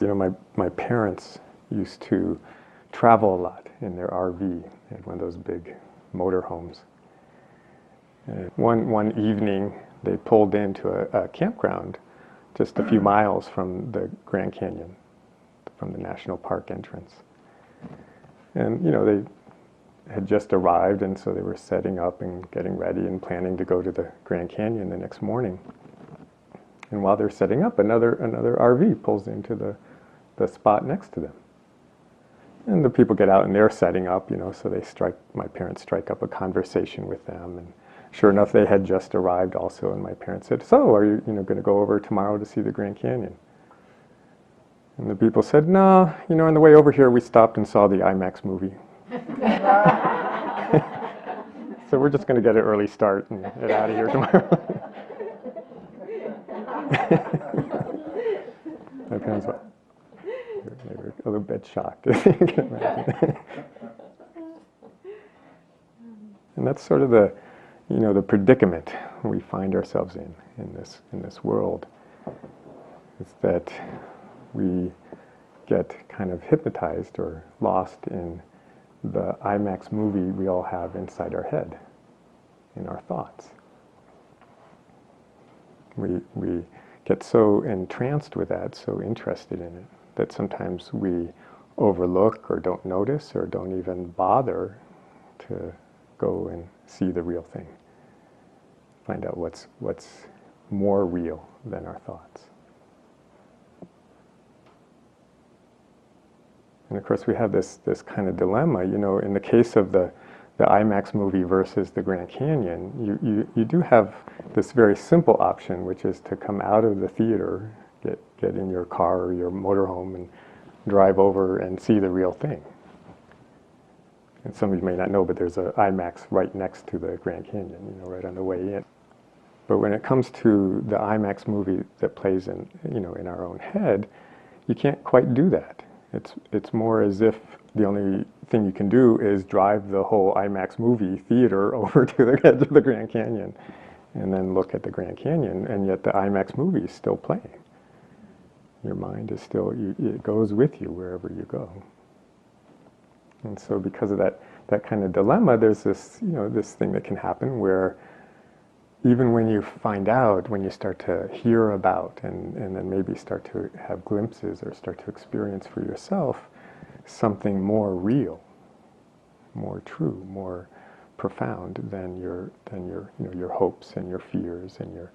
My parents used to travel a lot in their RV. They had one of those big motorhomes. And one evening, they pulled into a campground just a few miles from the Grand Canyon, from the national park entrance. And, they had just arrived, and so they were setting up and getting ready and planning to go to the Grand Canyon the next morning. And while they're setting up, another RV pulls into the spot next to them. And the people get out and they're setting up, so my parents strike up a conversation with them. And sure enough, they had just arrived also, and my parents said, "So, are you, going to go over tomorrow to see the Grand Canyon?" And the people said, "No, on the way over here, we stopped and saw the Imax movie." So we're just going to get an early start and get out of here tomorrow. My parents were a little bit shocked. And that's sort of the predicament we find ourselves in this world. Is that we get kind of hypnotized or lost in the IMAX movie we all have inside our head, in our thoughts. We get so entranced with that, so interested in it, that sometimes we overlook or don't notice or don't even bother to go and see the real thing. Find out what's more real than our thoughts. And of course we have this kind of dilemma, in the case of the IMAX movie versus the Grand Canyon, you do have this very simple option, which is to come out of the theater, get in your car or your motorhome and drive over and see the real thing. And some of you may not know, but there's an IMAX right next to the Grand Canyon, right on the way in. But when it comes to the IMAX movie that plays in our own head, you can't quite do that. It's more as if the only thing you can do is drive the whole IMAX movie theater over to the edge of the Grand Canyon and then look at the Grand Canyon, and yet the IMAX movie is still playing. Your mind is still, it goes with you wherever you go. And so because of that kind of dilemma, there's this thing that can happen where even when you find out, when you start to hear about and then maybe start to have glimpses or start to experience for yourself something more real, more true, more profound than your hopes and your fears and your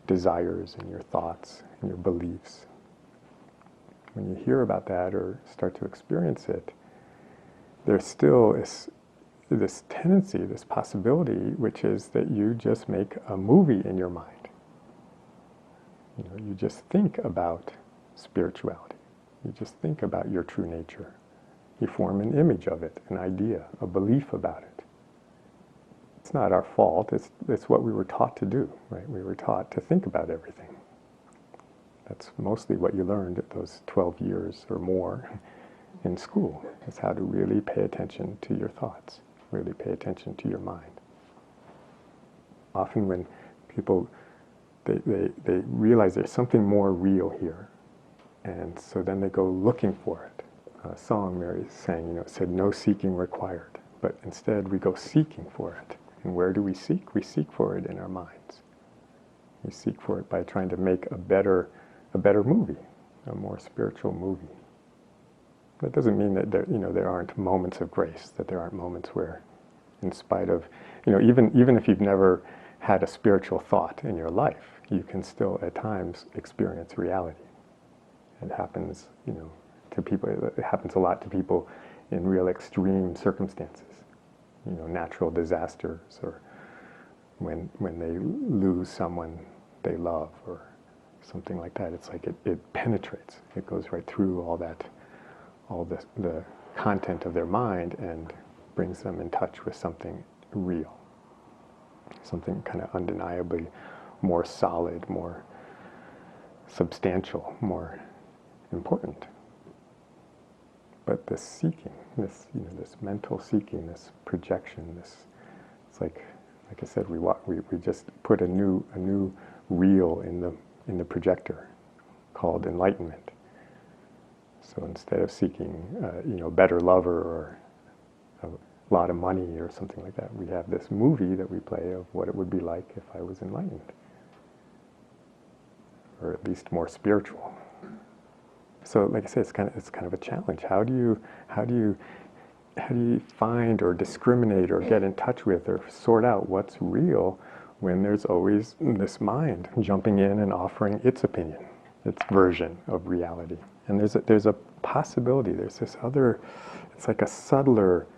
desires and your thoughts and your beliefs. When you hear about that or start to experience it, there still is this tendency, this possibility, which is that you just make a movie in your mind. You just think about spirituality. You just think about your true nature. You form an image of it, an idea, a belief about it. It's not our fault, it's what we were taught to do, right? We were taught to think about everything. That's mostly what you learned at those 12 years or more in school, is how to really pay attention to your thoughts, really pay attention to your mind. Often when people, they realize there's something more real here, and so then they go looking for it. A song Mary sang, said, "No seeking required," but instead we go seeking for it. And where do we seek? We seek for it in our minds. We seek for it by trying to make a better movie, a more spiritual movie. That doesn't mean that there aren't moments of grace, that there aren't moments where, in spite of, even if you've never had a spiritual thought in your life, you can still at times experience reality. It happens, to people. It happens a lot to people in real extreme circumstances, natural disasters, or when they lose someone they love, or something like that. It's like it penetrates. It goes right through all the content of their mind and brings them in touch with something real, something kind of undeniably more solid, more substantial, more important. But this seeking, this mental seeking, this projection, it's like I said, we just put a new reel in the projector called enlightenment. So instead of seeking, better lover or a lot of money or something like that, we have this movie that we play of what it would be like if I was enlightened, or at least more spiritual. So, like I say, it's kind of a challenge. How do you find or discriminate or get in touch with or sort out what's real when there's always this mind jumping in and offering its opinion, its version of reality? And there's a possibility. There's this other. It's like a subtler,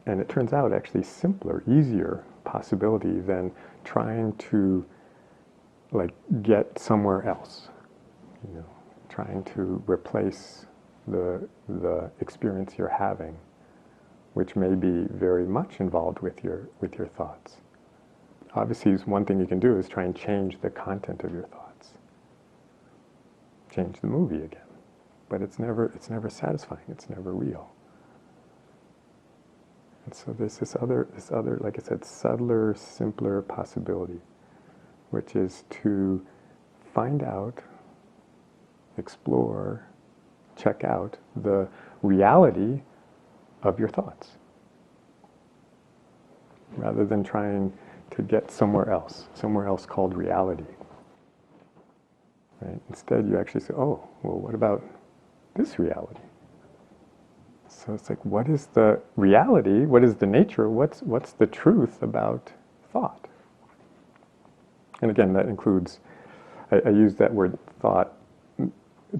and it turns out actually simpler, easier possibility than trying to get somewhere else. Trying to replace the experience you're having, which may be very much involved with your thoughts. Obviously, one thing you can do is try and change the content of your thoughts. Change the movie again. But it's never satisfying, it's never real. And so there's this other, like I said, subtler, simpler possibility, which is to find out, explore, check out the reality of your thoughts, rather than trying to get somewhere else called reality. Right? Instead, you actually say, oh, well, what about this reality? So it's like, what is the reality? What is the nature? What's the truth about thought? And again, that includes, I use that word thought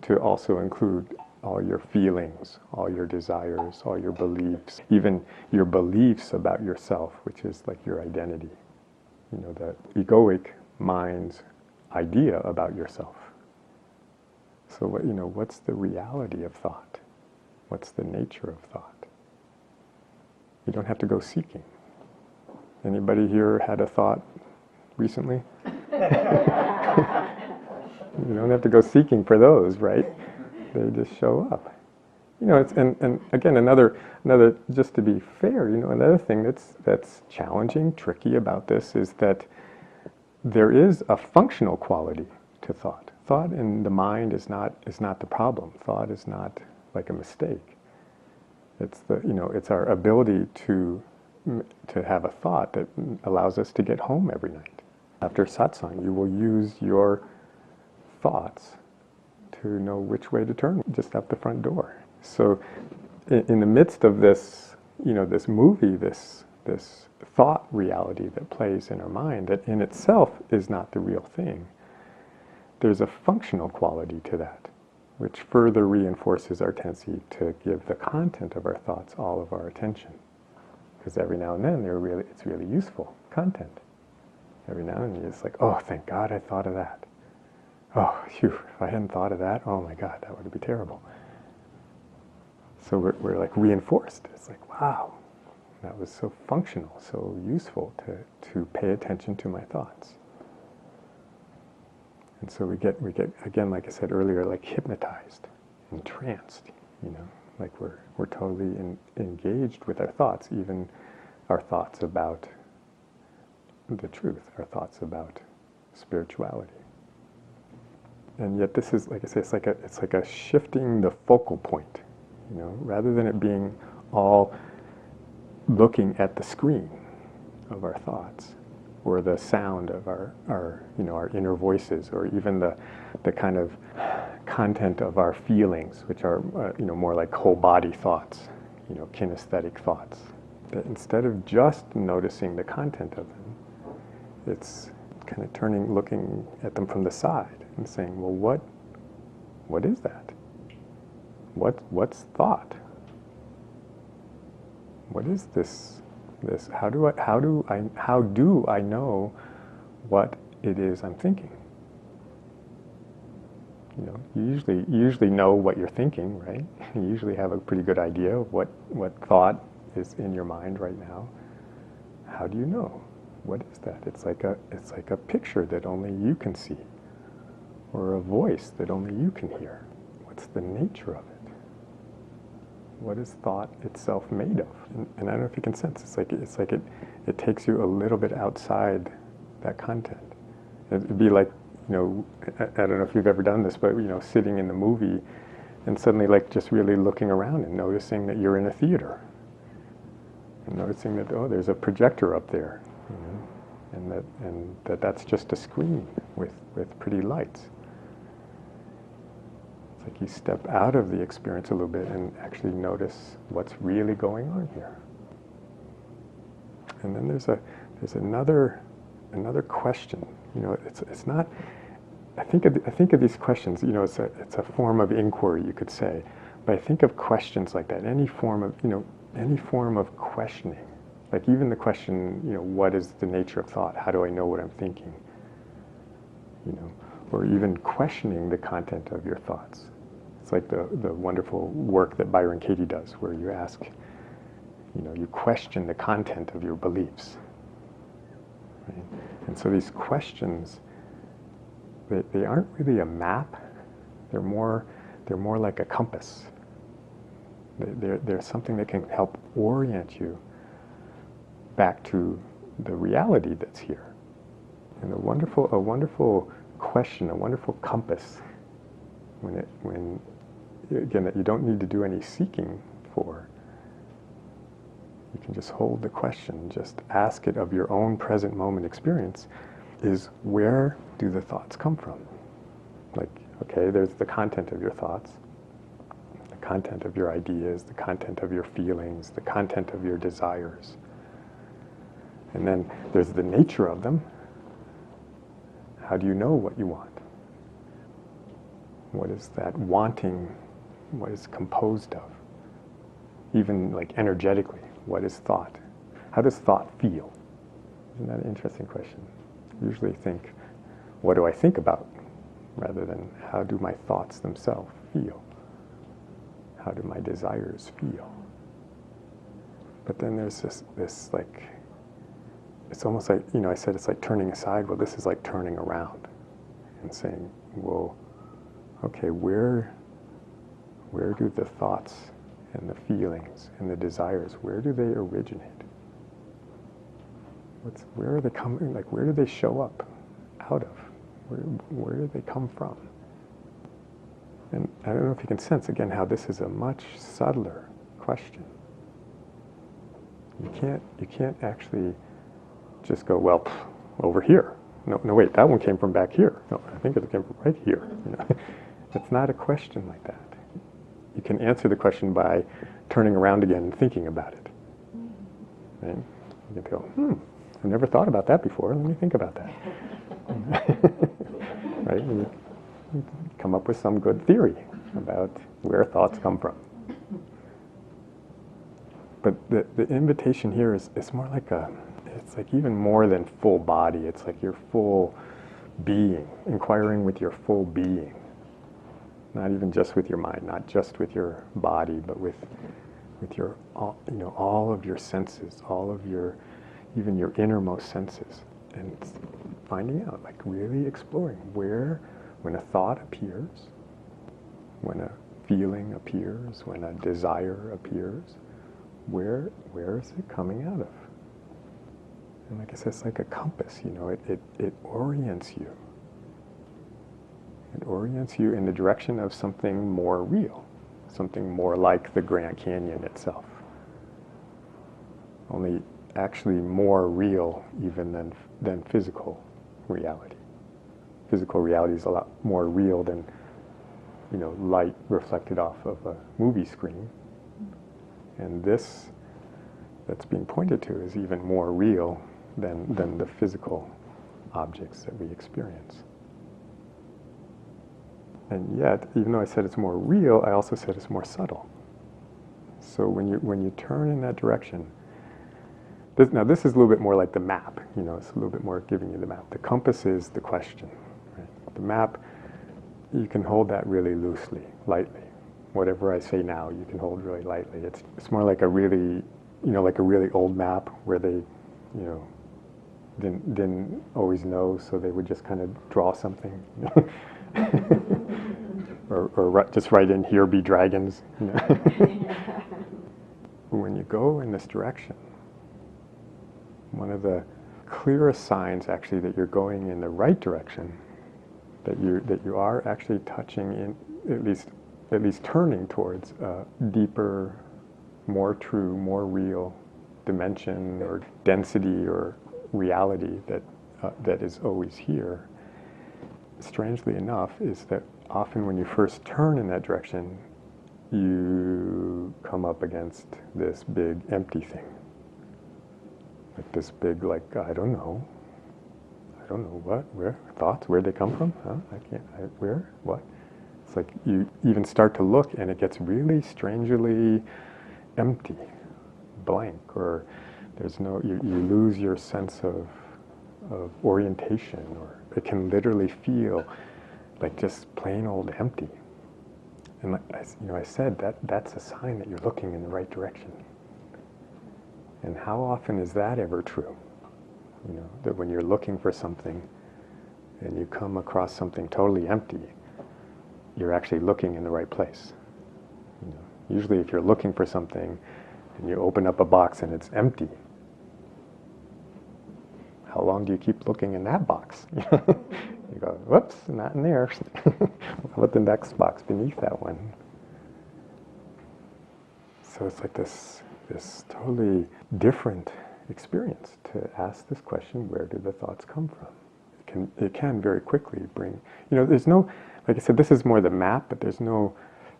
to also include all your feelings, all your desires, all your beliefs, even your beliefs about yourself, which is like your identity. The egoic mind's idea about yourself. So what's the reality of thought? What's the nature of thought? You don't have to go seeking. Anybody here had a thought recently? You don't have to go seeking for those, right? They just show up. It's and again another just to be fair, another thing that's challenging, tricky about this is that there is a functional quality to thought. Thought in the mind is not the problem. Thought is not like a mistake. It's it's our ability to have a thought that allows us to get home every night. After satsang, you will use your thoughts to know which way to turn, just out the front door. So in the midst of this, this movie, this thought reality that plays in our mind, that in itself is not the real thing, there's a functional quality to that, which further reinforces our tendency to give the content of our thoughts all of our attention. Because every now and then it's really useful content. Every now and then it's like, oh, thank God I thought of that. Oh, phew, if I hadn't thought of that, oh my God, that would be terrible. So we're like reinforced. It's like, wow, that was so functional, so useful to pay attention to my thoughts. And so we get again, like I said earlier, like hypnotized, entranced, like we're totally engaged with our thoughts, even our thoughts about the truth, our thoughts about spirituality. And yet this is, like I say, it's like a shifting the focal point, rather than it being all looking at the screen of our thoughts, or the sound of our inner voices, or even the kind of content of our feelings, which are more like whole body thoughts, kinesthetic thoughts. That instead of just noticing the content of them, it's kind of looking at them from the side and saying, well, what is that? What's thought? What is this? How do I know what it is I'm thinking? You usually know what you're thinking, right? You usually have a pretty good idea of what thought is in your mind right now. How do you know? What is that? It's like a picture that only you can see, or a voice that only you can hear. What's the nature of it? What is thought itself made of? And I don't know if you can sense. It's like it takes you a little bit outside that content. It'd be like, I don't know if you've ever done this, but sitting in the movie And suddenly like just really looking around and noticing that you're in a theater. And noticing that, oh, there's a projector up there, you know, and that's just a screen with pretty lights. It's like you step out of the experience a little bit and actually notice what's really going on here. And then there's another question. You know, it's not. I think of these questions. You know, it's a form of inquiry, you could say. But I think of questions like that. Any form of questioning, like even the question, you know, what is the nature of thought? How do I know what I'm thinking? You know, or even questioning the content of your thoughts. It's like the wonderful work that Byron Katie does, where you ask, you know, you question the content of your beliefs. Right? And so these questions, they aren't really a map. They're more like a compass. They're something that can help orient you back to the reality that's here. And a wonderful question, a wonderful compass, when again, that you don't need to do any seeking for. You can just hold the question, just ask it of your own present moment experience, is where do the thoughts come from? Like, okay, there's the content of your thoughts, the content of your ideas, the content of your feelings, the content of your desires. And then there's the nature of them. How do you know what you want? What is that wanting, what is composed of? Even like energetically, what is thought? How does thought feel? Isn't that an interesting question? I usually think, what do I think about? Rather than how do my thoughts themselves feel? How do my desires feel? But then there's this like, it's almost like, you know, I said it's like turning aside. Well, this is like turning around and saying, well, okay, where do the thoughts and the feelings and the desires, where do they originate? Where are they coming? Like, where do they show up out of? Where do they come from? And I don't know if you can sense again how this is a much subtler question. You can't actually just go, well, over here. No, wait, that one came from back here. No, I think it came from right here. You know? It's not a question like that. You can answer the question by turning around again and thinking about it. Right? You can go, I've never thought about that before. Let me think about that. Right? You come up with some good theory about where thoughts come from. But the invitation here is more like it's like even more than full body. It's like your full being, inquiring with your full being. Not even just with your mind, not just with your body, but with your, you know, all of your senses, all of your, even your innermost senses, and finding out, like really exploring where, when a thought appears, when a feeling appears, when a desire appears, where is it coming out of? And like I said, it's like a compass, you know, it orients you. It orients you in the direction of something more real, something more like the Grand Canyon itself. Only actually more real even than physical reality. Physical reality is a lot more real than, you know, light reflected off of a movie screen. And this that's being pointed to is even more real than the physical objects that we experience. And yet, even though I said it's more real, I also said it's more subtle. So when you turn in that direction, this is a little bit more like the map. You know, it's a little bit more giving you the map. The compass is the question. Right? The map, you can hold that really loosely, lightly. Whatever I say now, you can hold really lightly. It's more like a really, you know, like a really old map where they, you know, didn't always know, so they would just kind of draw something. or just write in, here be dragons. You know? When you go in this direction, one of the clearest signs actually that you're going in the right direction, that you are actually touching in, at least at least turning towards a deeper, more true, more real dimension or density or reality that is always here, strangely enough, is that often when you first turn in that direction, you come up against this big empty thing. Like this big, like, I don't know what, where, thoughts, where'd they come from? Huh? Where, what? It's like you even start to look and it gets really strangely empty, blank, or there's no, you lose your sense of orientation, or it can literally feel like just plain old empty. And like, I said that's a sign that you're looking in the right direction. And how often is that ever true? That when you're looking for something and you come across something totally empty, you're actually looking in the right place. Usually if you're looking for something and you open up a box and it's empty, how long do you keep looking in that box? You go, whoops, not in there. What about the next box beneath that one? So it's like this totally different experience to ask this question, where do the thoughts come from? It can very quickly bring, there's no, like I said, this is more the map, but there's no,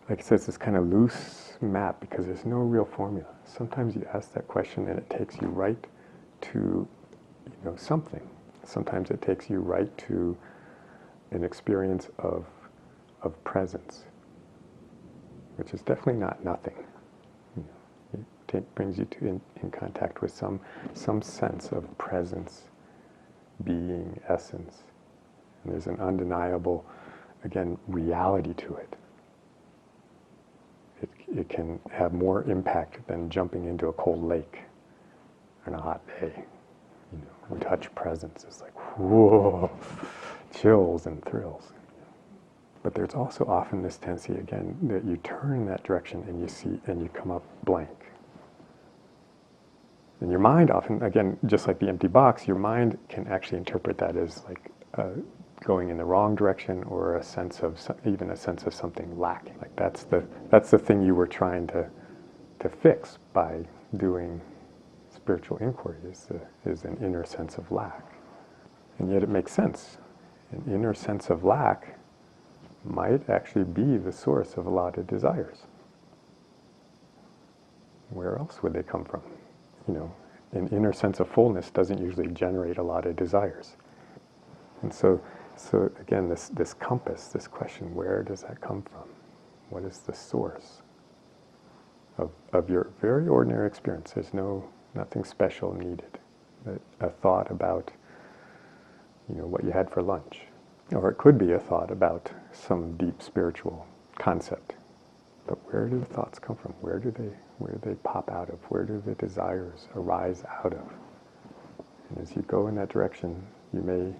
like I said, it's this kind of loose map because there's no real formula. Sometimes you ask that question and it takes you right to, something. Sometimes it takes you right to an experience of presence, which is definitely not nothing. It brings you in contact with some sense of presence, being, essence. And there's an undeniable, again, reality to it. It can have more impact than jumping into a cold lake on a hot day. We touch presence, it's like, whoa, chills and thrills. But there's also often this tendency, again, that you turn in that direction and you see, and you come up blank. And your mind often, again, just like the empty box, your mind can actually interpret that as like going in the wrong direction, or even a sense of something lacking. Like that's the thing you were trying to fix by doing spiritual inquiry, is an inner sense of lack. And yet it makes sense. An inner sense of lack might actually be the source of a lot of desires. Where else would they come from? An inner sense of fullness doesn't usually generate a lot of desires. And so again, this compass, this question, where does that come from? What is the source of your very ordinary experience? There's nothing special needed. A thought about, what you had for lunch. Or it could be a thought about some deep spiritual concept. But where do the thoughts come from? Where do they pop out of? Where do the desires arise out of? And as you go in that direction, you may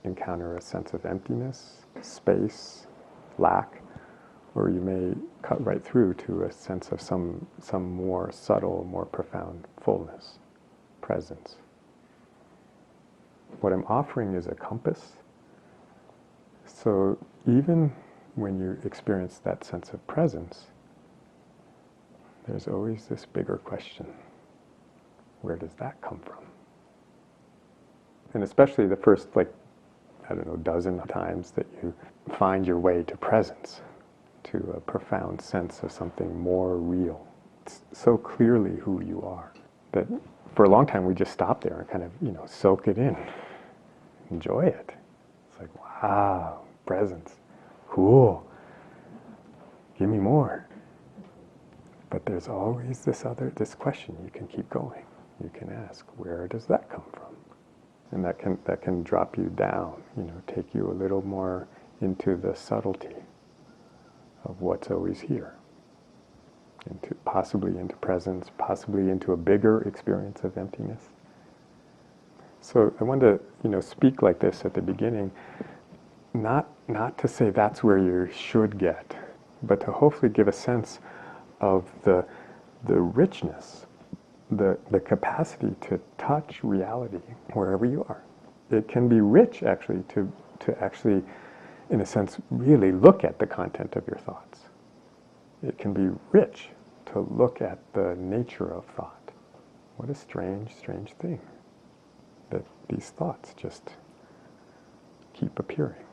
encounter a sense of emptiness, space, lack, or you may cut right through to a sense of some more subtle, more profound fullness, presence. What I'm offering is a compass. So even when you experience that sense of presence, there's always this bigger question. Where does that come from? And especially the first, dozen times that you find your way to presence, to a profound sense of something more real. It's so clearly who you are that for a long time we just stop there and kind of, soak it in, enjoy it. It's like, wow, presence, cool, give me more. But there's always this question you can keep going. You can ask, where does that come from? And that can drop you down, take you a little more into the subtlety of what's always here. Possibly into presence, possibly into a bigger experience of emptiness. So I wanted to, speak like this at the beginning, not to say that's where you should get, but to hopefully give a sense of the richness, the capacity to touch reality wherever you are. It can be rich actually to actually, in a sense, really look at the content of your thoughts. it can be rich to look at the nature of thought. What a strange, strange thing that these thoughts just keep appearing.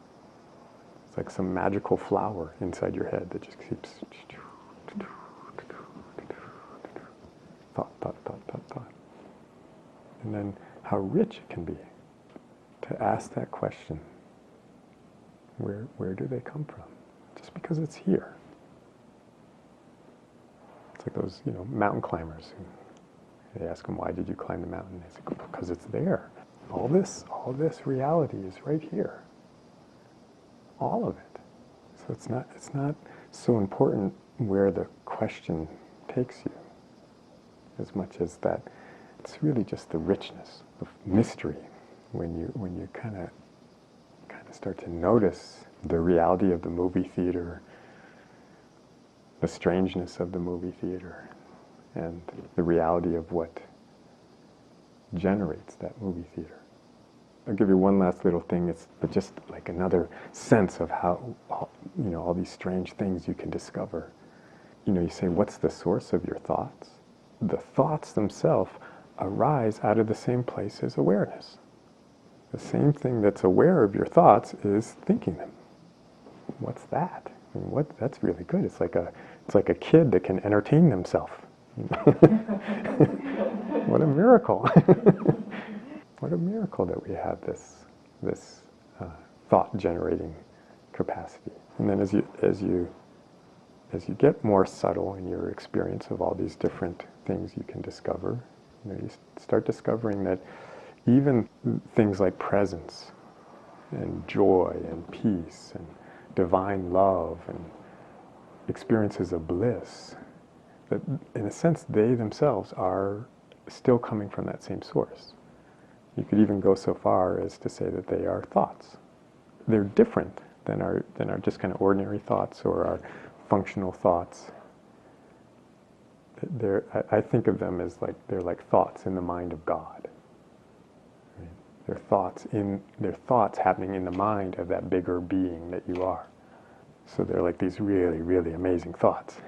It's like some magical flower inside your head that just keeps thought, thought, thought, thought, thought. And then how rich it can be to ask that question, where do they come from? Just because it's here. It's like those, mountain climbers. They ask them, why did you climb the mountain? They say, because it's there. All this reality is right here. All of it. So it's not so important where the question takes you, as much as that it's really just the richness, the mystery, when you kind of start to notice the reality of the movie theater, the strangeness of the movie theater, and the reality of what generates that movie theater. I'll give you one last little thing. It's just like another sense of how, all these strange things you can discover. You say, what's the source of your thoughts? The thoughts themselves arise out of the same place as awareness. The same thing that's aware of your thoughts is thinking them. What's that? That's really good. It's like a kid that can entertain themselves. What a miracle! What a miracle that we have this thought-generating capacity. And then as you get more subtle in your experience of all these different things you can discover, you start discovering that even things like presence and joy and peace and divine love and experiences of bliss, that in a sense they themselves are still coming from that same source. You could even go so far as to say that they are thoughts. They're different than our just kind of ordinary thoughts or our functional thoughts. I think of them as they're like thoughts in the mind of God. Right? They're thoughts happening in the mind of that bigger being that you are. So they're like these really, really amazing thoughts.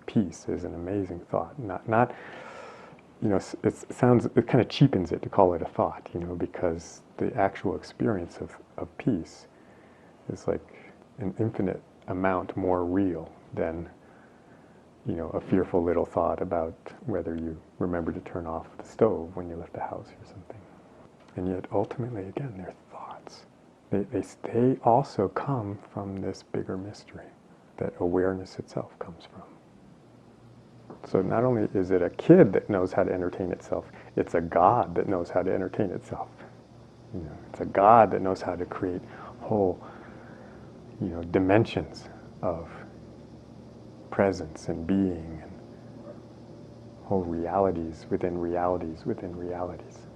Peace is an amazing thought. Not it kind of cheapens it to call it a thought, because the actual experience of peace is like an infinite amount more real than, a fearful little thought about whether you remember to turn off the stove when you left the house or something. And yet ultimately, again, they're thoughts. They also come from this bigger mystery that awareness itself comes from. So not only is it a kid that knows how to entertain itself, it's a God that knows how to entertain itself. It's a God that knows how to create whole, dimensions of presence and being and whole realities within realities within realities.